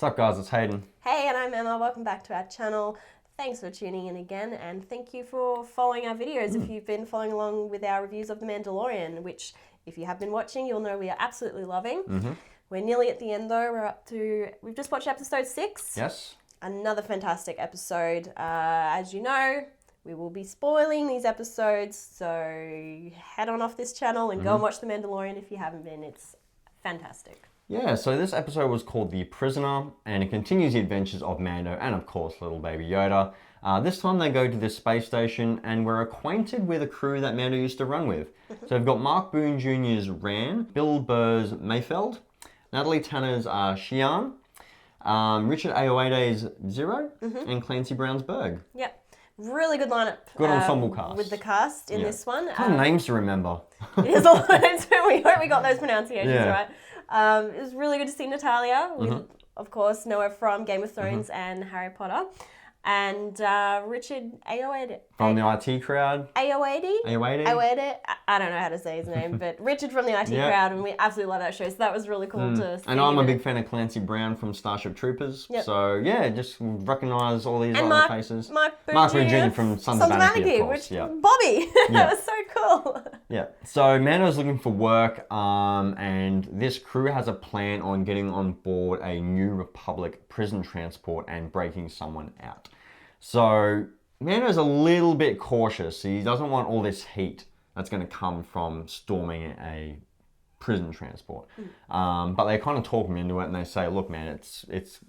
What's up, guys? It's Hayden. Hey, and I'm Emma. Welcome back to our channel. Thanks for tuning in again, and thank you for following our videos. If you've been following along with our reviews of The Mandalorian, which, if you have been watching, you'll know we are absolutely loving. We're nearly at the end, though. We've just watched episode 6. Yes. Another fantastic episode. As you know, we will be spoiling these episodes, so head on off this channel and go and watch The Mandalorian if you haven't been. It's fantastic. Yeah, so this episode was called The Prisoner, and it continues the adventures of Mando and, of course, little baby Yoda. This time they go to this space station, and we're acquainted with a crew that Mando used to run with. So we've got Mark Boone Jr.'s Ran, Bill Burr's Mayfeld, Natalie Tanner's Xi'an, Richard Ayoade's Zero, and Clancy Brown's Berg. Yep. Really good lineup. Good ensemble cast. With the cast in this one. Kind of names to remember. It is a lot. We hope we got those pronunciations right. It was really good to see Natalia, with, of course, Noah from Game of Thrones and Harry Potter. And Richard Ayoade. From the IT crowd. Ayoade? Ayoade? I don't know how to say his name, but Richard from the IT crowd, and we absolutely love that show, so that was really cool to see. And I'm a big fan of Clancy Brown from Starship Troopers. Yep. So, yeah, just recognise all these and other faces. Mark Boone Jr. from Sons of Anarchy, of course. Bobby! That was so cool. Yeah. So, Mando's looking for work, and this crew has a plan on getting on board a New Republic prison transport and breaking someone out. So, Mando's a little bit cautious. He doesn't want all this heat that's going to come from storming a prison transport. But they kind of talk him into it, and they say, look, man, it's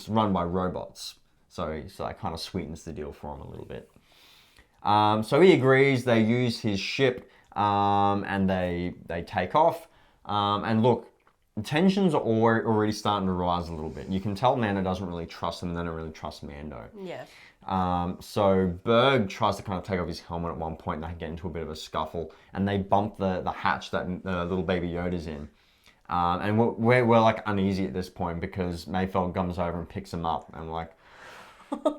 run by robots. So that kind of sweetens the deal for him a little bit. So he agrees. They use his ship, and they take off. And look, tensions are already starting to rise a little bit. You can tell Mando doesn't really trust him, and they don't really trust Mando. Yeah. So Berg tries to kind of take off his helmet at one point, and they get into a bit of a scuffle, and they bump the hatch that little baby Yoda's in. And we're like uneasy at this point because Mayfeld comes over and picks him up, and we're like,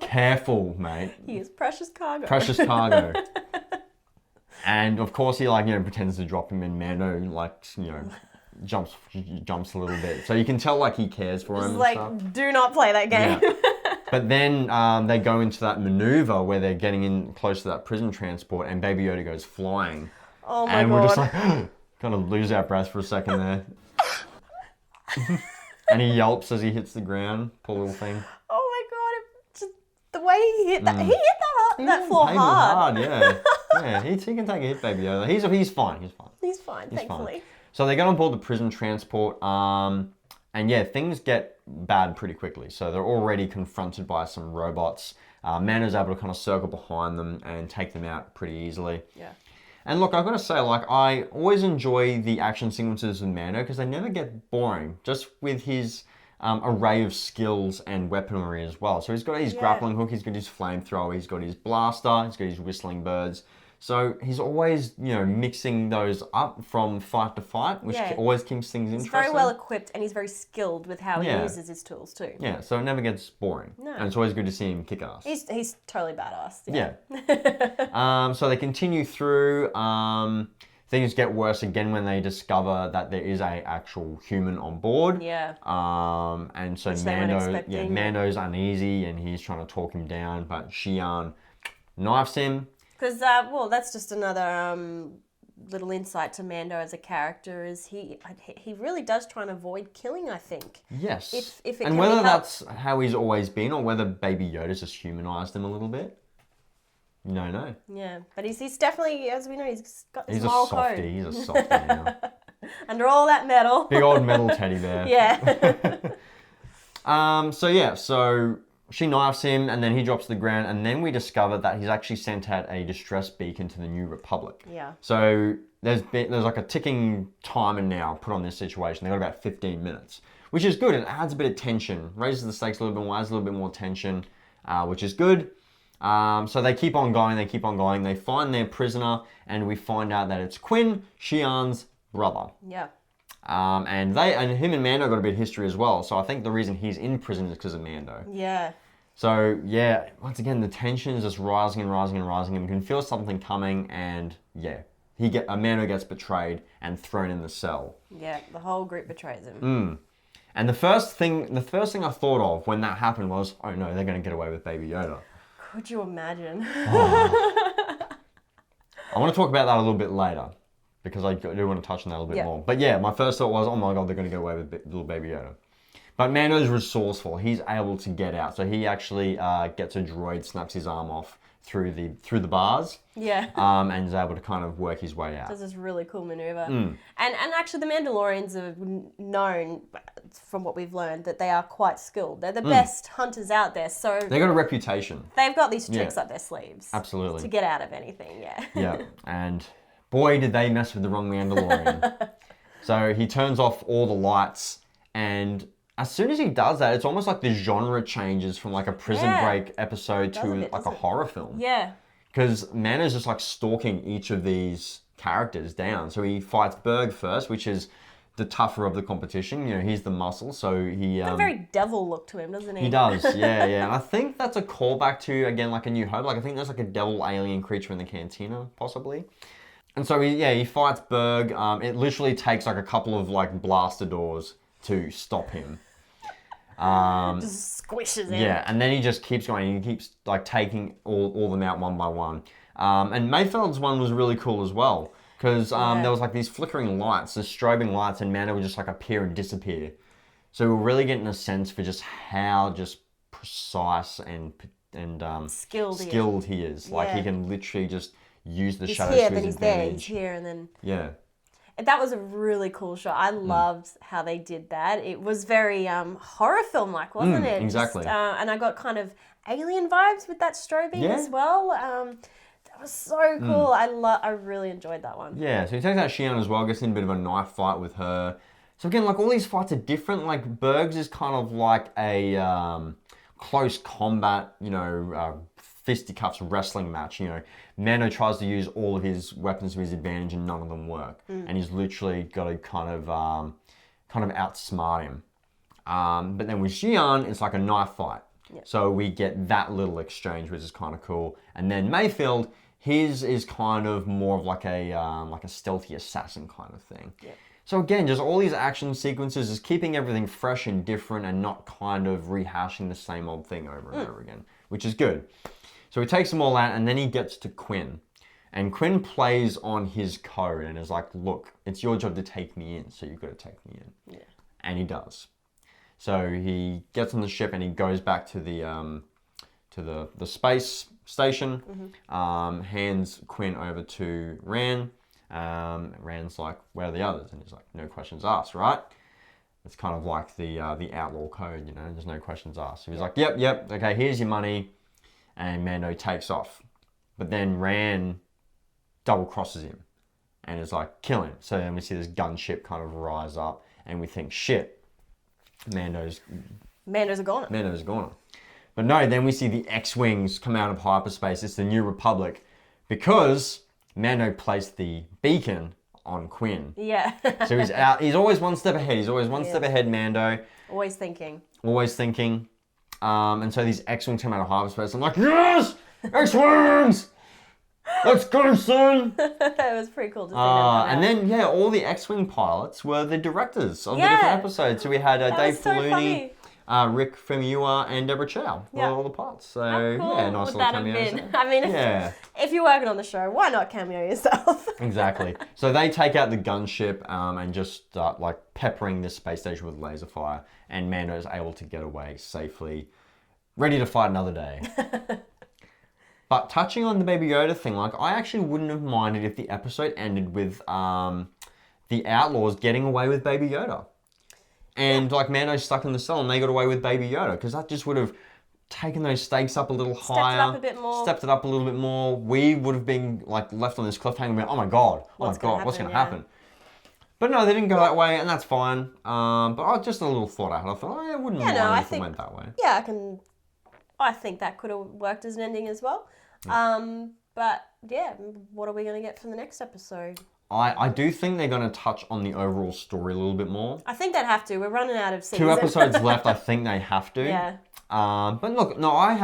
careful, mate. He is precious cargo. Precious cargo. And of course he pretends to drop him, and Mando jumps a little bit. So you can tell he cares for him. It's like, stuff. Do not play that game. Yeah. But then they go into that maneuver where they're getting in close to that prison transport, and Baby Yoda goes flying. Oh my God. And we're just like, kind of lose our breath for a second there. And he yelps as he hits the ground, poor little thing. Oh my God. Just the way he hit that, he hit that floor hard. Yeah, he can take a hit, Baby Yoda. He's fine. He's fine, thankfully. Fine. So they get on board the prison transport, and yeah, things get bad pretty quickly. So they're already confronted by some robots. Mando's able to kind of circle behind them and take them out pretty easily. Yeah. And look, I've got to say, I always enjoy the action sequences with Mando because they never get boring, just with his array of skills and weaponry as well. So he's got his grappling hook, he's got his flamethrower, he's got his blaster, he's got his whistling birds. So he's always, mixing those up from fight to fight, which always keeps things interesting. He's very well equipped, and he's very skilled with how he uses his tools too. Yeah, so it never gets boring. No. And it's always good to see him kick ass. He's totally badass. Yeah. So they continue through. Things get worse again when they discover that there is a actual human on board. Yeah. And so Mando's uneasy, and he's trying to talk him down, but Xi'an knifes him. Because, that's just another little insight to Mando as a character, is he really does try and avoid killing, I think. Yes. If it and can whether that's how he's always been, or whether Baby Yoda's just humanized him a little bit, you don't know. Yeah, but he's definitely, as we know, he's got this moral code. He's a softie now. Under all that metal. Big old metal teddy bear. Yeah. So she knifes him, and then he drops to the ground, and then we discover that he's actually sent out a distress beacon to the New Republic. Yeah. So there's like a ticking timer now put on this situation. They've got about 15 minutes, which is good. It adds a bit of tension, raises the stakes a little bit more, adds a little bit more tension, which is good. So they keep on going. They find their prisoner, and we find out that it's Quinn, Xi'an's brother. Yeah. And him and Mando got a bit of history as well. So I think the reason he's in prison is because of Mando. Yeah. So yeah, once again, the tension is just rising and rising and rising, and we can feel something coming, and yeah, Mando gets betrayed and thrown in the cell. Yeah, the whole group betrays him. And the first thing I thought of when that happened was, oh no, they're going to get away with Baby Yoda. Could you imagine? I want to talk about that a little bit later because I do want to touch on that a little bit more. But yeah, my first thought was, oh my god, they're going to get away with little Baby Yoda. But Mando's resourceful. He's able to get out. So he actually gets a droid, snaps his arm off through the bars. Yeah. And is able to kind of work his way out. Does this really cool maneuver. And actually the Mandalorians are known, from what we've learned, that they are quite skilled. They're the best hunters out there. So They got a reputation. they've got these tricks up their sleeves. Absolutely. To get out of anything, yeah. Yeah. And boy, did they mess with the wrong Mandalorian. So he turns off all the lights, and as soon as he does that, it's almost like the genre changes from like a prison break episode to like a horror film. Yeah. Because Mando's just like stalking each of these characters down. So he fights Berg first, which is the tougher of the competition. You know, he's the muscle, so he... Got a very devil look to him, doesn't he? He does, yeah. And I think that's a callback to, again, like A New Hope. Like, I think there's like a devil alien creature in the cantina, possibly. And so he fights Berg. It literally takes like a couple of like blaster doors to stop him. Just squishes him. Yeah, and then he just keeps going. He keeps like taking all them out one by one. And Mayfeld's one was really cool as well because there was like these flickering lights, the strobing lights, and Mando would just like appear and disappear. So we're really getting a sense for just how just precise and skilled he is. Like he can literally just use the shadows to his advantage. There, he's here, and then that was a really cool shot. I loved how they did that. It was very horror film like, wasn't it? Exactly. Just, and I got kind of alien vibes with that strobing as well. That was so cool. I really enjoyed that one. Yeah, so he takes out Xi'an as well, gets in a bit of a knife fight with her. So again, like all these fights are different. Like Berg's is kind of like a close combat, fisticuffs wrestling match. Mando tries to use all of his weapons to his advantage and none of them work. And he's literally got to kind of outsmart him. But then with Xi'an, it's like a knife fight. Yep. So we get that little exchange, which is kind of cool. And then Mayfeld, his is kind of more of like a stealthy assassin kind of thing. Yep. So again, just all these action sequences is keeping everything fresh and different and not kind of rehashing the same old thing over and over again, which is good. So he takes them all out and then he gets to Quinn. And Quinn plays on his code and is like, look, it's your job to take me in, so you've got to take me in. Yeah. And he does. So he gets on the ship and he goes back to the space station, hands Quinn over to Ran. Rand's like, where are the others? And he's like, no questions asked, right? It's kind of like the outlaw code, there's no questions asked. So he's like, yep, okay, here's your money. And Mando takes off. But then Ran double crosses him and is like, kill him. So then we see this gunship kind of rise up and we think, shit, Mando's a goner. But no, then we see the X-Wings come out of hyperspace. It's the New Republic because Mando placed the beacon on Quinn. Yeah. So he's out. He's always one step ahead. He's always one step ahead, Mando. Always thinking. And so these X-Wings come out of hyperspace. I'm like, yes! X-Wings! Let's go, son! It was pretty cool to see them. And then, all the X-Wing pilots were the directors of the different episodes. So we had Dave Filoni, Rick Famuyiwa, and Deborah Chow. All the pilots. So, cool nice little cameos. I mean, if you're working on the show, why not cameo yourself? Exactly. So they take out the gunship and just start peppering this space station with laser fire. And Mando is able to get away safely, ready to fight another day. But touching on the Baby Yoda thing, I actually wouldn't have minded if the episode ended with the Outlaws getting away with Baby Yoda. And Mando's stuck in the cell and they got away with Baby Yoda, because that just would have taken those stakes up a little higher. Stepped it up a little bit more. We would have been left on this cliffhanger going, oh my God, what's going to happen? But no, they didn't go that way, and that's fine. But just a little thought I had. I thought, I wouldn't mind if it went that way. Yeah, I think that could have worked as an ending as well. But yeah, what are we going to get from the next episode? I do think they're going to touch on the overall story a little bit more. I think they'd have to. We're running out of season. 2 episodes left. I think they have to. Yeah. But look, no, I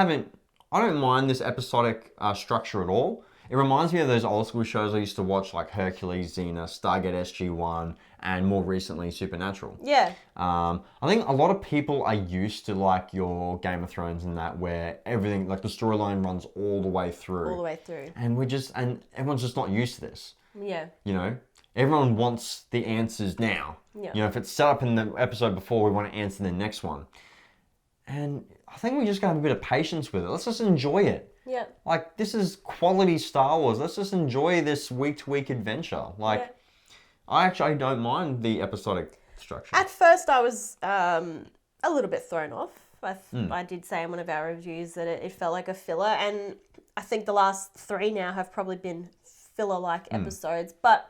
don't mind this episodic structure at all. It reminds me of those old school shows I used to watch, like Hercules, Xena, Stargate SG-1, and more recently Supernatural. Yeah. I think a lot of people are used to like your Game of Thrones and that, where everything, like the storyline runs all the way through. All the way through. And everyone's just not used to this. Yeah. You know, everyone wants the answers now. Yeah. You know, if it's set up in the episode before, we want to answer the next one. And I think we just gotta have a bit of patience with it. Let's just enjoy it. Yeah. Like, this is quality Star Wars. Let's just enjoy this week-to-week adventure. Like, I don't mind the episodic structure. At first, I was a little bit thrown off. I did say in one of our reviews that it felt like a filler, and I think the last 3 now have probably been filler-like episodes. But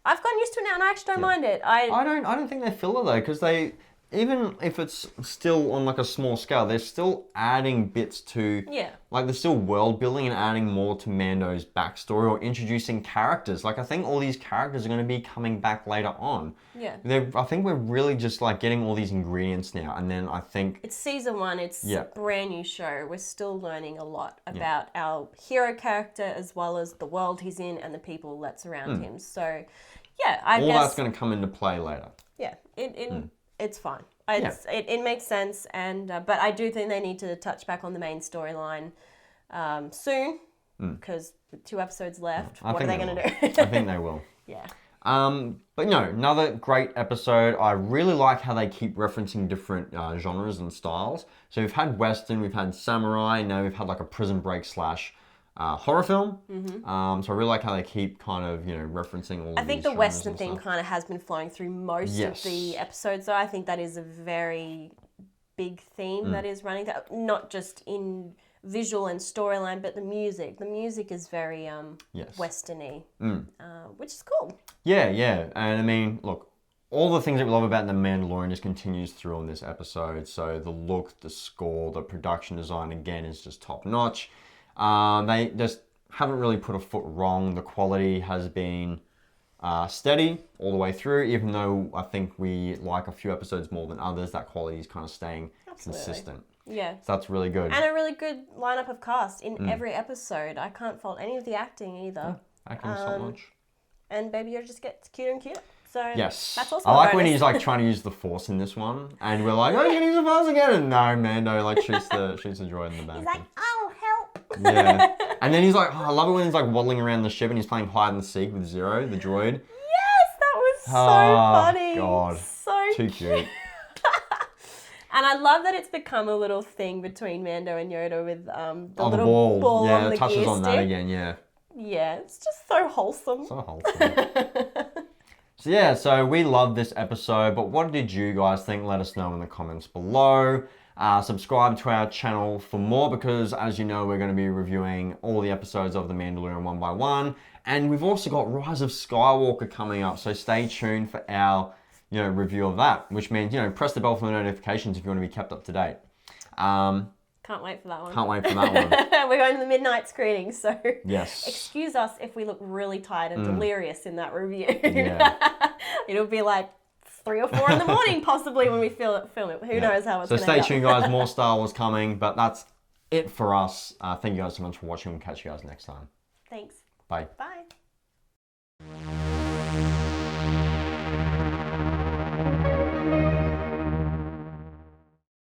I've gotten used to it now, and I actually don't mind it. I don't think they're filler though, because they, even if it's still on like a small scale, they're still adding bits to, like they're still world building and adding more to Mando's backstory or introducing characters. Like I think all these characters are going to be coming back later on. Yeah. I think we're really just like getting all these ingredients now, and then I think it's season 1. It's a brand new show. We're still learning a lot about our hero character as well as the world he's in and the people that's around him. So, yeah, I guess that's going to come into play later. Yeah. It's fine. It makes sense, and but I do think they need to touch back on the main storyline soon, because with 2 episodes left, what are they going to do? I think they will. Yeah. But no, another great episode. I really like how they keep referencing different genres and styles. So we've had Western, we've had Samurai, now we've had like a prison break / horror film. So I really like how they keep kind of, referencing all of these. I think the Western thing kind of has been flowing through most of the episodes, so I think that is a very big theme that is running, not just in visual and storyline, but the music. The music is very Western-y, which is cool. Yeah. And I mean, look, all the things that we love about The Mandalorian just continues through on this episode. So the look, the score, the production design, again, is just top-notch. They just haven't really put a foot wrong. The quality has been steady all the way through, even though I think we like a few episodes more than others. That quality is kind of staying consistent. Yeah. So that's really good. And a really good lineup of cast in every episode. I can't fault any of the acting either. Acting's top notch. And Baby Yoda just gets cuter and cuter. So yes. That's also I like when he's like trying to use the Force in this one, and we're like, oh, you're gonna use the Force again? And no, Mando like shoots the droid in the back. He's like, oh, help. Yeah. And then he's like, I love it when he's like waddling around the ship and he's playing hide and seek with Zero, the droid. Yes, that was so funny. God. So too cute. And I love that it's become a little thing between Mando and Yoda with the little ball. on the it touches gear on stick. that again, yeah. Yeah, it's just so wholesome. So wholesome. So we love this episode, but what did you guys think? Let us know in the comments below. Subscribe to our channel for more, because as you know, we're going to be reviewing all the episodes of The Mandalorian one by one. And we've also got Rise of Skywalker coming up, so stay tuned for our review of that, which means, press the bell for the notifications if you want to be kept up to date. Can't wait for that one. Can't wait for that one. We're going to the midnight screening, so yes. Excuse us if we look really tired and delirious in that review. Yeah. It'll be like 3 or 4 in the morning possibly when we film it. Who knows how it's going to go. So stay tuned, guys. More Star Wars coming, but that's it for us. Thank you guys so much for watching. We'll catch you guys next time. Thanks. Bye. Bye.